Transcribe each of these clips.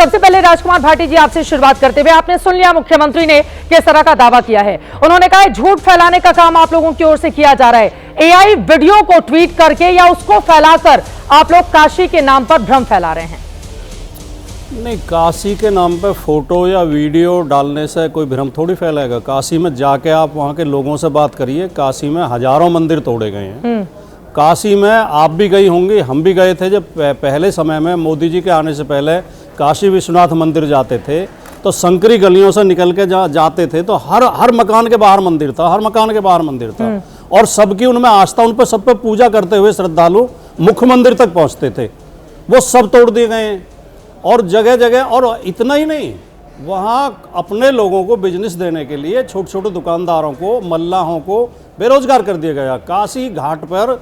सबसे पहले राजकुमार भाटी जी आपसे शुरुआत करते हुए, आपने सुन लिया मुख्यमंत्री ने किस तरह का दावा किया है। उन्होंने कहा झूठ फैलाने का काम आप लोगों की ओर से किया जा रहा है। एआई वीडियो को ट्वीट करके या उसको फैलाकर आप लोग काशी के नाम पर भ्रम फैला रहे हैं। नहीं, काशी के नाम पे फोटो या वीडियो डालने से कोई भ्रम थोड़ी फैलाएगा। काशी में जाके आप वहाँ के लोगों से बात करिए। काशी में हजारों मंदिर तोड़े गए हैं। काशी में आप भी गई होंगी, हम भी गए थे। जब पहले समय में मोदी जी के आने से पहले काशी विश्वनाथ मंदिर जाते थे तो संकरी गलियों से निकल के जाते थे तो हर मकान के बाहर मंदिर था, हर मकान के बाहर मंदिर था। और सबकी उनमें आस्था, उन पर सब पे पूजा करते हुए श्रद्धालु मुख्य मंदिर तक पहुँचते थे। वो सब तोड़ दिए गए हैं और जगह जगह। और इतना ही नहीं, वहाँ अपने लोगों को बिजनेस देने के लिए छोटे छोटे दुकानदारों को, मल्लाहों को बेरोजगार कर दिया गया। काशी घाट पर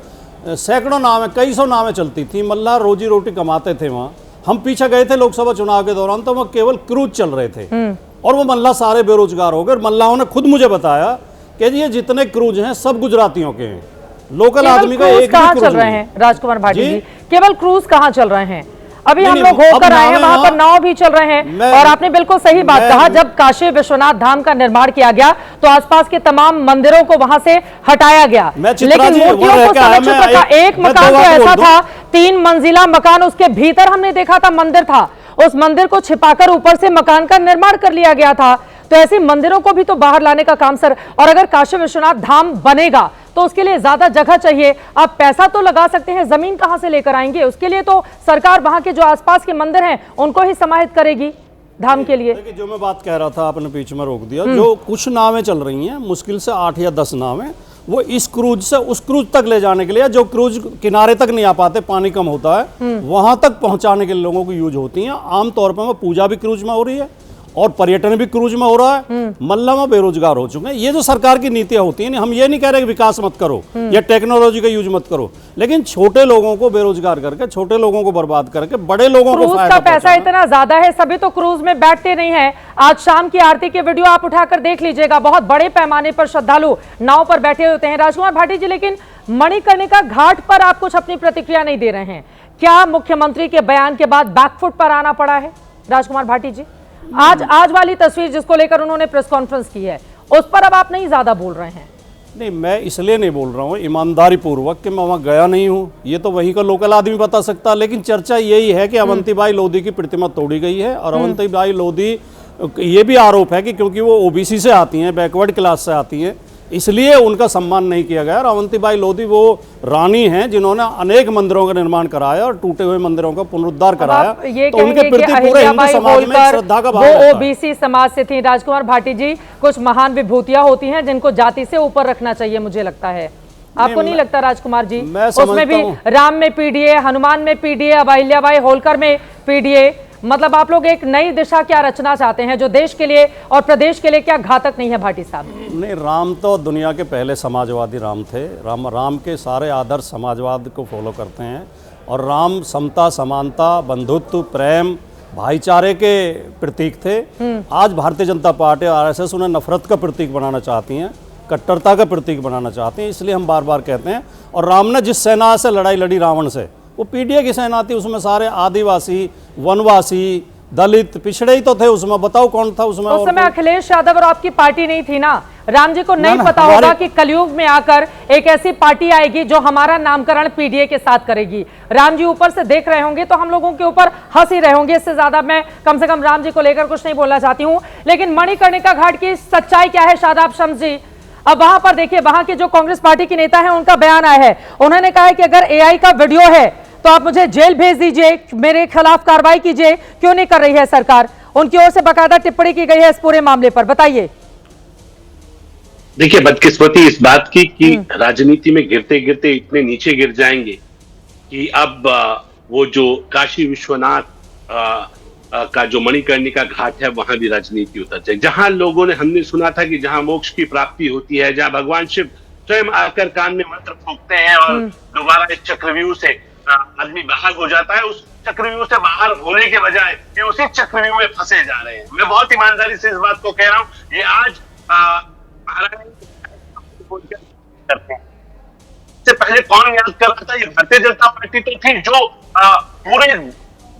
सैकड़ों नावें, कई सौ नावें चलती थी, मल्लाह रोजी रोटी कमाते थे वहाँ। हम पीछे गए थे लोकसभा चुनाव के दौरान तो वहाँ केवल क्रूज चल रहे थे और वो मल्लाह सारे बेरोजगार हो गए। मल्लाहों ने खुद मुझे बताया कि ये जितने क्रूज हैं सब गुजरातियों के हैं, लोकल आदमी का एक कहाँ चल रहे हैं। राजकुमार भाटी जी, केवल क्रूज कहाँ चल रहे हैं? अभी हम लोग होकर आए हैं, वहां पर नाव भी चल रहे हैं। और आपने बिल्कुल सही बात कहा, जब काशी विश्वनाथ धाम का निर्माण किया गया तो आसपास के तमाम मंदिरों को वहां से हटाया गया, लेकिन मूर्तियों को संरक्षित रखा। एक मकान तो ऐसा था, 3 मंजिला मकान, उसके भीतर हमने देखा था मंदिर था। उस मंदिर को छिपाकर ऊपर से मकान का निर्माण कर लिया गया था। तो ऐसे मंदिरों को भी तो बाहर लाने का काम सर। और अगर काशी विश्वनाथ धाम बनेगा तो उसके लिए ज्यादा जगह चाहिए। आप पैसा तो लगा सकते हैं, जमीन कहां से लेकर आएंगे? उसके लिए तो सरकार वहां के जो आसपास के मंदिर हैं उनको ही समाहित करेगी धाम के लिए। जो मैं बात कह रहा था आपने बीच में रोक दिया। जो कुछ नावें चल रही हैं, मुश्किल से 8 या 10 नावें, वो इस क्रूज से उस क्रूज तक ले जाने के लिए, जो क्रूज किनारे तक नहीं आ पाते, पानी कम होता है, वहां तक पहुंचाने के लिए लोगों को यूज होती हैं। आमतौर पर पूजा भी क्रूज में हो रही है और पर्यटन भी क्रूज में हो रहा है। मल्ला में बेरोजगार हो चुके हैं। ये जो सरकार की नीतियां होती हैं, हम ये नहीं कह रहे कि विकास मत करो या टेक्नोलॉजी का यूज मत करो, लेकिन छोटे लोगों को बेरोजगार करके, छोटे लोगों को बर्बाद करके बड़े लोगों को फायदा। पैसा इतना ज्यादा है, सभी तो क्रूज में बैठते नहीं है। आज शाम की आरती के वीडियो आप उठाकर देख लीजिएगा, बहुत बड़े पैमाने पर श्रद्धालु नाव पर बैठे होते हैं। राजकुमार भाटी जी, लेकिन मणिकर्णिका घाट पर आप कुछ अपनी प्रतिक्रिया नहीं दे रहे हैं। क्या मुख्यमंत्री के बयान के बाद बैकफुट पर आना पड़ा है? राजकुमार भाटी जी, आज वाली तस्वीर जिसको लेकर उन्होंने प्रेस कॉन्फ्रेंस की है, उस पर अब आप नहीं ज्यादा बोल रहे हैं। नहीं, मैं इसलिए नहीं बोल रहा हूँ ईमानदारी पूर्वक कि मैं वहाँ गया नहीं हूँ, ये तो वहीं का लोकल आदमी बता सकता। लेकिन चर्चा यही है कि अवंतीबाई लोधी की प्रतिमा तोड़ी गई है और अवंतीबाई लोधी, ये भी आरोप है कि क्योंकि वो ओबीसी से आती हैं, बैकवर्ड क्लास से आती हैं, इसलिए उनका सम्मान नहीं किया गया। और अवंतीबाई लोधी वो रानी हैं जिन्होंने अनेक मंदिरों का निर्माण कराया और टूटे हुए मंदिरों का पुनरुद्धार कराया। तो उनके प्रति पूरे हिंदू समाज में श्रद्धा का भाव है। वो ओबीसी समाज से थी। राजकुमार भाटी जी, कुछ महान विभूतियां होती हैं जिनको जाति से ऊपर रखना चाहिए, मुझे लगता है। आपको नहीं लगता राजकुमार जी? उसमें भी राम में पीडीए, हनुमान में पीडीए, अब अहिल्याबाई होलकर में पीडीए। मतलब आप लोग एक नई दिशा क्या रचना चाहते हैं जो देश के लिए और प्रदेश के लिए क्या घातक नहीं है? भाटी साहब, नहीं, राम तो दुनिया के पहले समाजवादी राम थे। राम के सारे आदर्श समाजवाद को फॉलो करते हैं और राम समता, समानता, बंधुत्व, प्रेम, भाईचारे के प्रतीक थे। आज भारतीय जनता पार्टी, आरएसएस उन्हें नफरत का प्रतीक बनाना चाहती हैं, कट्टरता का प्रतीक बनाना चाहते हैं। इसलिए हम बार बार कहते हैं। और राम ने जिस सेना से लड़ाई लड़ी रावण से, वो पीडीए की सेना थी। उसमें सारे आदिवासी, वनवासी, दलित, पिछड़े ही तो थे उसमें। बताओ कौन था उसमें? उस समय अखिलेश यादव और आपकी पार्टी नहीं थी ना। राम जी को नहीं पता होगा कि कलयुग में आकर एक ऐसी पार्टी आएगी जो हमारा नामकरण पीडीए के साथ करेगी। राम जी ऊपर से देख रहे होंगे तो हम लोगों के ऊपर हंस ही रहे होंगे। इससे ज्यादा मैं कम से कम राम जी को लेकर कुछ नहीं बोलना चाहती हूँ। लेकिन मणिकर्णिका घाट की सच्चाई क्या है शादाब शम्स जी? अब वहां पर देखिए, वहां के जो कांग्रेस पार्टी के नेता है उनका बयान आया है। उन्होंने कहा है कि अगर एआई का वीडियो है तो आप मुझे जेल भेज दीजिए, मेरे खिलाफ कार्रवाई कीजिए। क्यों नहीं कर रही है सरकार? उनकी ओर से बाकायदा टिप्पणी की गई है इस पूरे मामले पर, बताइए। देखिए, बदकिस्मती इस बात की कि राजनीति में गिरते गिरते इतने नीचे गिर जाएंगे कि अब वो जो काशी विश्वनाथ का जो मणिकर्णिका घाट है वहां भी राजनीति उतर जाए। जहां लोगों ने, हमने सुना था कि जहां मोक्ष की प्राप्ति होती है, जहां भगवान शिव स्वयं आकर कान में मंत्र फूंकते हैं और दोबारा इस चक्रव्यूह से आदमी बाहर हो जाता है, उस चक्रव्यूह से बाहर होने के बजाय ये उसी चक्रव्यूह में फंसे जा रहे हैं। मैं बहुत ईमानदारी से इस बात को कह रहा हूँ। ये आज करते हैं, इससे पहले कौन याद कर रहा था? ये भारतीय जनता पार्टी तो थी जो पूरे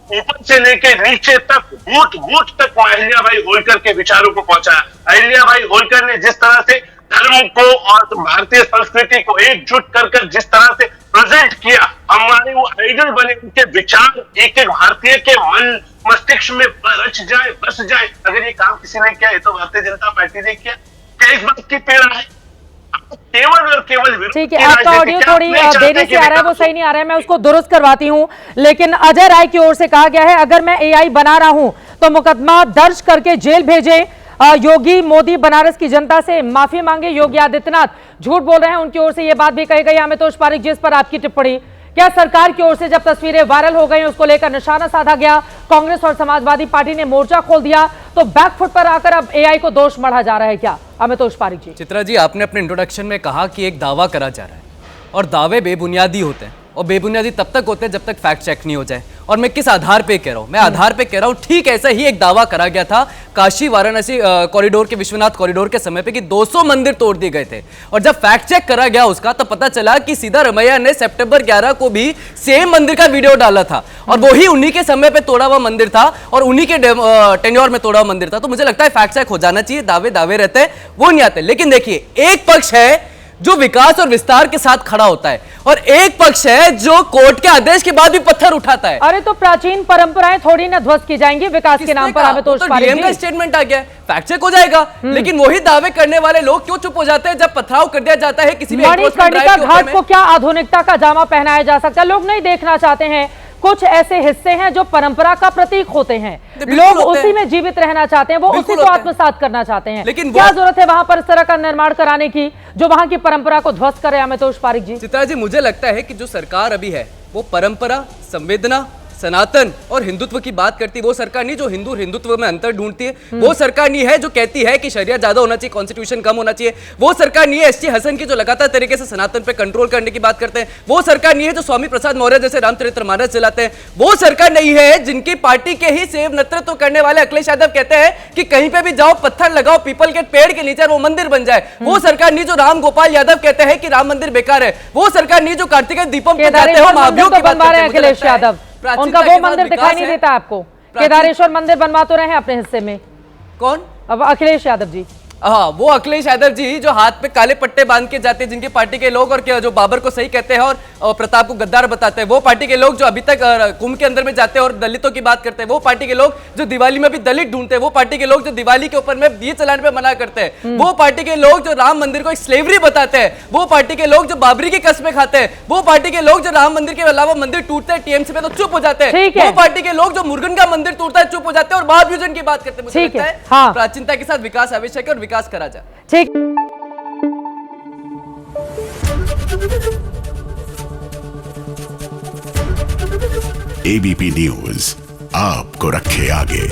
ऊपर से लेके नीचे तक बूथ बूथ तक अहिल्याबाई होलकर के विचारों को पहुंचाया। अहिल्याबाई होलकर ने जिस तरह से धर्म को और भारतीय संस्कृति को एकजुट कर जिस तरह से प्रेजेंट किया, हमारे वो आइडल बने, उनके विचार एक एक भारतीय के मन मस्तिष्क में रच जाए, बस जाए। अगर ये काम किसी ने किया है तो भारतीय जनता पार्टी ने किया। क्या इस बात की पीड़ा है? केवल और केवल ठीक है, आपका ऑडियो थोड़ी देरी से आ रहा है, वो सही नहीं आ रहा है, मैं उसको दुरुस्त करवाती हूँ। लेकिन अजय राय की ओर से कहा गया है अगर मैं एआई बना रहा हूं तो मुकदमा दर्ज करके जेल भेजें। योगी मोदी बनारस की जनता से माफी मांगे। योगी आदित्यनाथ झूठ बोल रहे हैं, उनकी ओर से यह बात भी कही गई। अमितोष पारिक जी, इस पर आपकी टिप्पणी क्या? सरकार की ओर से जब तस्वीरें वायरल हो गई उसको लेकर निशाना साधा गया, कांग्रेस और समाजवादी पार्टी ने मोर्चा खोल दिया, तो बैकफुट पर आकर अब एआई को दोष मढ़ा जा रहा है क्या? अमितोष पारिक जी। चित्रा जी, आपने अपने इंट्रोडक्शन में कहा कि एक दावा करा जा रहा है और दावे बेबुनियादी होते हैं, और बेबुनियादी तब तक होते हैं जब तक फैक्ट चेक नहीं हो जाए। और मैं किस आधार पे कह रहा हूं? मैं आधार पे कह रहा हूं ठीक ऐसा ही एक दावा करा गया था काशी वाराणसी कॉरिडोर के, विश्वनाथ कॉरिडोर के समय पे कि 200 मंदिर तोड़ दिए गए थे। और जब फैक्ट चेक करा गया उसका तो पता चला कि सिद्धारमैया ने सितंबर 11 को भी सेम मंदिर का वीडियो डाला था और वही उन्हीं के समय पे तोड़ा हुआ मंदिर था और उन्हीं के टेन्योर में तोड़ा हुआ मंदिर था। तो मुझे लगता है फैक्ट चेक हो जाना चाहिए। दावे दावे रहते हैं, वो नहीं आते। लेकिन देखिए, एक पक्ष है जो विकास और विस्तार के साथ खड़ा होता है और एक पक्ष है जो कोर्ट के आदेश के बाद भी पत्थर उठाता है। अरे तो प्राचीन परंपराएं थोड़ी ना ध्वस्त की जाएंगी विकास के नाम पर? अमितोष पारिक जी, स्टेटमेंट आ गया, फैक्ट चेक हो जाएगा। लेकिन वही दावे करने वाले लोग क्यों चुप हो जाते हैं जब पथराव कर दिया जाता है किसी भी मणिकर्णिका घाट को क्या आधुनिकता का जामा पहनाया जा सकता है? लोग नहीं देखना चाहते हैं। कुछ ऐसे हिस्से हैं जो परंपरा का प्रतीक होते हैं, लोग उसी में जीवित रहना चाहते हैं, वो उसी को आत्मसात करना चाहते हैं। लेकिन क्या जरूरत है वहां पर इस तरह का निर्माण कराने की जो वहां की परंपरा को ध्वस्त करे? अमितोष पारिक जी। चित्रा जी, मुझे लगता है कि जो सरकार अभी है वो परंपरा, संवेदना, सनातन और हिंदुत्व की बात करती है। वो सरकार नहीं जो हिंदुत्व में अंतर ढूंढती है। वो सरकार नहीं है जो कहती है कि शरिया ज्यादा होना चाहिए, कॉन्स्टिट्यूशन कम होना चाहिए। वो सरकार नहीं है एसटी हसन की जो लगातार तरीके से सनातन पे कंट्रोल करने की बात करते हैं। वो सरकार नहीं है जो स्वामी प्रसाद मौर्य जैसे रामचरितमानस चलाते हैं। वो सरकार नहीं है जिनकी पार्टी के ही सेव नेतृत्व करने वाले अखिलेश यादव कहते हैं कि कहीं पे भी जाओ पत्थर लगाओ पीपल के पेड़ के नीचे वो मंदिर बन जाए। वो सरकार नहीं जो राम गोपाल यादव कहते हैं कि राम मंदिर बेकार है। वो सरकार नहीं जो कार्तिकेय दीपम पे जाते हैं महाभियोग की बात करते हैं। अखिलेश यादव, उनका वो मंदिर दिखाई नहीं देता आपको? केदारेश्वर मंदिर बनवा तो रहे हैं अपने हिस्से में। कौन? अब अखिलेश यादव जी। हाँ, वो अखिलेश यादव जी जो हाथ पे काले पट्टे बांध के जाते हैं, जिनके पार्टी के लोग और जो बाबर को सही कहते हैं और प्रताप को गद्दार बताते हैं। वो पार्टी के लोग जो अभी तक कुंभ के अंदर में जाते हैं और दलितों की बात करते हैं। वो पार्टी के लोग जो दिवाली में भी दलित ढूंढते हैं। वो पार्टी के लोग जो दिवाली के ऊपर में दिए चलाने पे मना करते हैं। वो पार्टी के लोग जो राम मंदिर को एक स्लेवरी बताते हैं। वो पार्टी के लोग जो बाबरी की कस्में खाते हैं। वो पार्टी के लोग जो राम मंदिर के अलावा मंदिर टूटते हैं टीएमसी में तो चुप हो जाते हैं। वो पार्टी के लोग जो मुर्गन का मंदिर टूटता है चुप हो जाते हैं और महाभियोजन की बात करते हैं। मुझे लगता है प्राचीनता के साथ विकास आवश्यक है और विकास करा जाए। ठीक। एबीपी न्यूज आपको रखे आगे।